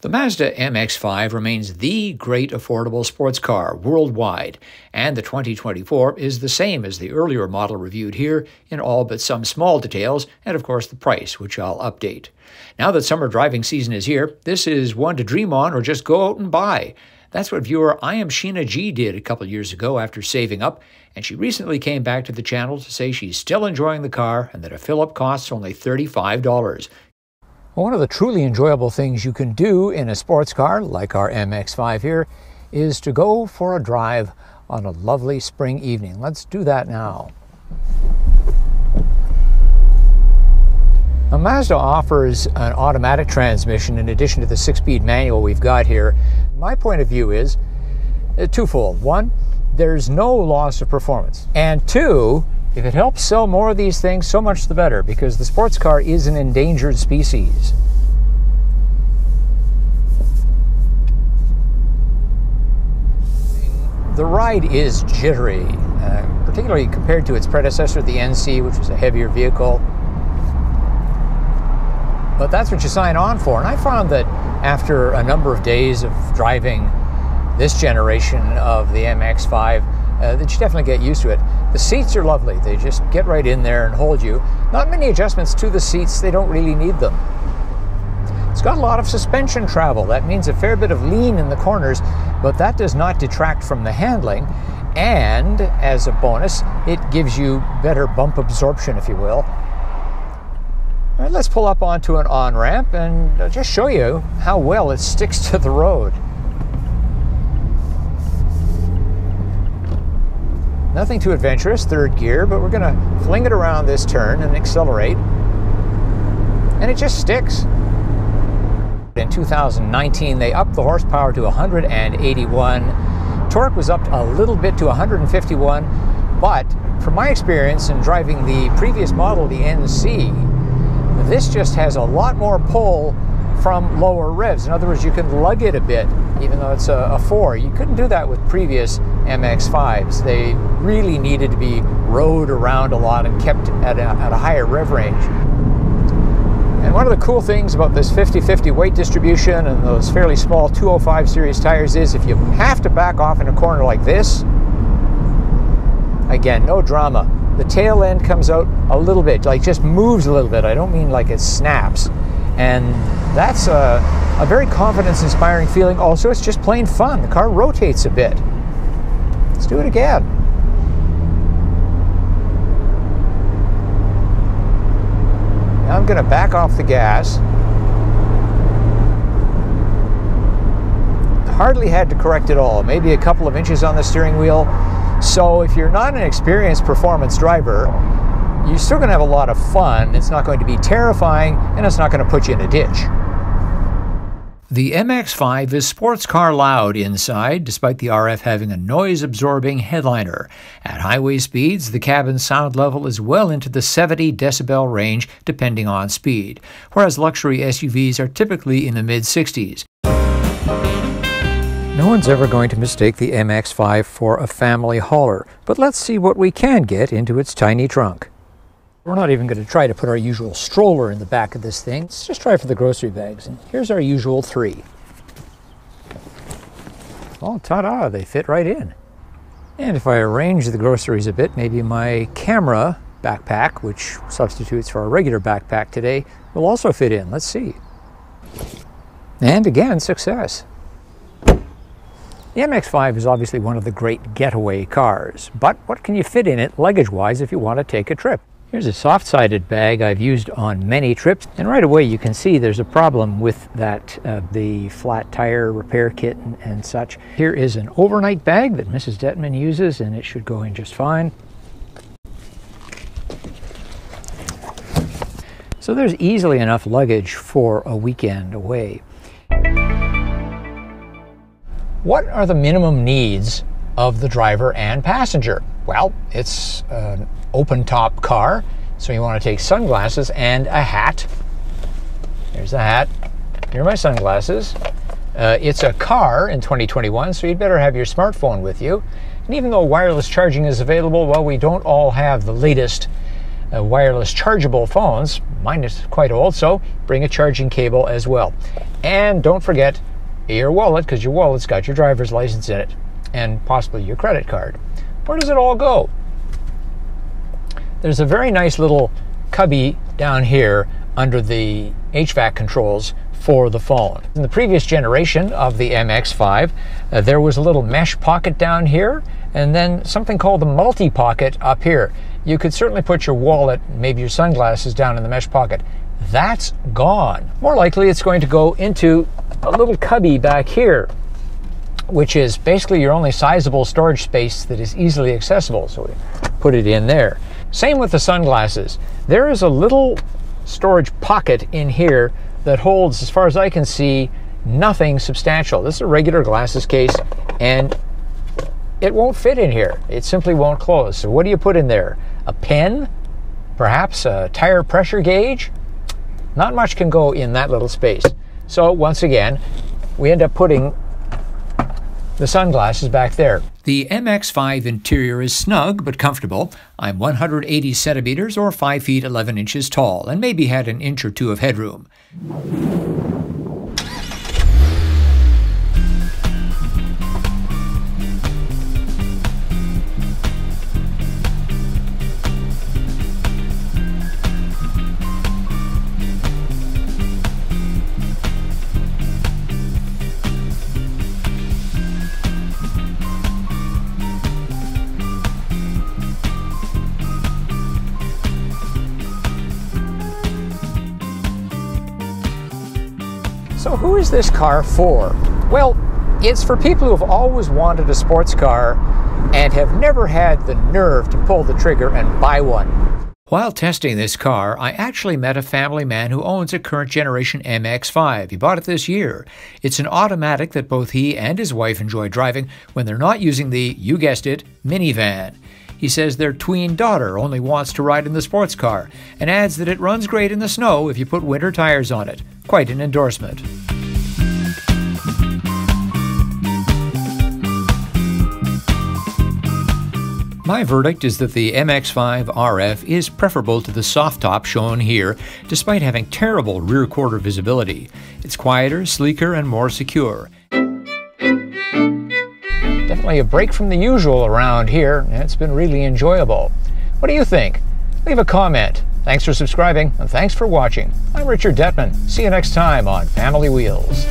The Mazda MX-5 remains the great affordable sports car worldwide, and the 2024 is the same as the earlier model reviewed here in all but some small details, and of course the price, which I'll update. Now that summer driving season is here, this is one to dream on or just go out and buy. That's what viewer I Am Sheena G did a couple years ago after saving up, and she recently came back to the channel to say she's still enjoying the car and that a fill-up costs only $35. One of the truly enjoyable things you can do in a sports car, like our MX-5 here, is to go for a drive on a lovely spring evening. Let's do that now. Now, Mazda offers an automatic transmission in addition to the 6-speed manual we've got here. My point of view is twofold. One, there's no loss of performance. And two, if it helps sell more of these things, so much the better, because the sports car is an endangered species. The ride is jittery, particularly compared to its predecessor, the NC, which was a heavier vehicle. But that's what you sign on for. And I found that after a number of days of driving this generation of the MX-5, that you definitely get used to it. The seats are lovely. They just get right in there and hold you. Not many adjustments to the seats. They don't really need them. It's got a lot of suspension travel. That means a fair bit of lean in the corners, but that does not detract from the handling. And as a bonus, it gives you better bump absorption, if you will. All right, let's pull up onto an on-ramp and just show you how well it sticks to the road. Nothing too adventurous, third gear, but we're going to fling it around this turn and accelerate. And it just sticks. In 2019, they upped the horsepower to 181. Torque was up a little bit to 151. But from my experience in driving the previous model, the NC, this just has a lot more pull from lower revs. In other words, you can lug it a bit, even though it's a 4. You couldn't do that with previous MX-5s. They really needed to be rode around a lot and kept at a higher rev range. And one of the cool things about this 50-50 weight distribution and those fairly small 205 series tires is if you have to back off in a corner like this, again, no drama. The tail end comes out a little bit, like just moves a little bit. I don't mean like it snaps. And that's a very confidence-inspiring feeling. Also, it's just plain fun. The car rotates a bit. Let's do it again. Now I'm going to back off the gas. Hardly had to correct it all. Maybe a couple of inches on the steering wheel. So if you're not an experienced performance driver, you're still going to have a lot of fun. It's not going to be terrifying, and it's not going to put you in a ditch. The MX-5 is sports car loud inside, despite the RF having a noise-absorbing headliner. At highway speeds, the cabin sound level is well into the 70 decibel range, depending on speed, whereas luxury SUVs are typically in the mid-60s. No one's ever going to mistake the MX-5 for a family hauler, but let's see what we can get into its tiny trunk. We're not even going to try to put our usual stroller in the back of this thing. Let's just try for the grocery bags. And here's our usual 3. Oh, ta-da, they fit right in. And if I arrange the groceries a bit, maybe my camera backpack, which substitutes for our regular backpack today, will also fit in. Let's see. And again, success. The MX-5 is obviously one of the great getaway cars, but what can you fit in it luggage-wise if you want to take a trip? Here's a soft-sided bag I've used on many trips, and right away you can see there's a problem with that, the flat tire repair kit and such. Here is an overnight bag that Mrs. Detman uses, and it should go in just fine. So there's easily enough luggage for a weekend away. What are the minimum needs of the driver and passenger? Well, it's an open-top car, so you want to take sunglasses and a hat. There's a hat. Here are my sunglasses. It's a car in 2021, so you'd better have your smartphone with you. And even though wireless charging is available, well, we don't all have the latest wireless chargeable phones. Mine is quite old, so bring a charging cable as well. And don't forget your wallet, because your wallet's got your driver's license in it and possibly your credit card. Where does it all go? There's a very nice little cubby down here under the HVAC controls for the phone. In the previous generation of the MX-5, there was a little mesh pocket down here, and then something called the multi-pocket up here. You could certainly put your wallet, maybe your sunglasses, down in the mesh pocket. That's gone. More likely it's going to go into a little cubby back here, which is basically your only sizable storage space that is easily accessible. So we put it in there. Same with the sunglasses. There is a little storage pocket in here that holds, as far as I can see, nothing substantial. This is a regular glasses case, and it won't fit in here. It simply won't close. So what do you put in there? A pen? Perhaps a tire pressure gauge? Not much can go in that little space. So once again, we end up putting the sunglasses back there. The MX-5 interior is snug but comfortable. I'm 180 centimeters or 5 feet 11 inches tall and maybe had an inch or two of headroom. So who is this car for? Well, it's for people who have always wanted a sports car and have never had the nerve to pull the trigger and buy one. While testing this car, I actually met a family man who owns a current generation MX-5. He bought it this year. It's an automatic that both he and his wife enjoy driving when they're not using the, you guessed it, minivan. He says their tween daughter only wants to ride in the sports car and adds that it runs great in the snow if you put winter tires on it. Quite an endorsement. My verdict is that the MX-5 RF is preferable to the soft top shown here, despite having terrible rear quarter visibility. It's quieter, sleeker, and more secure. Definitely a break from the usual around here, and it's been really enjoyable. What do you think? Leave a comment. Thanks for subscribing, and thanks for watching. I'm Richard Detman. See you next time on Family Wheels.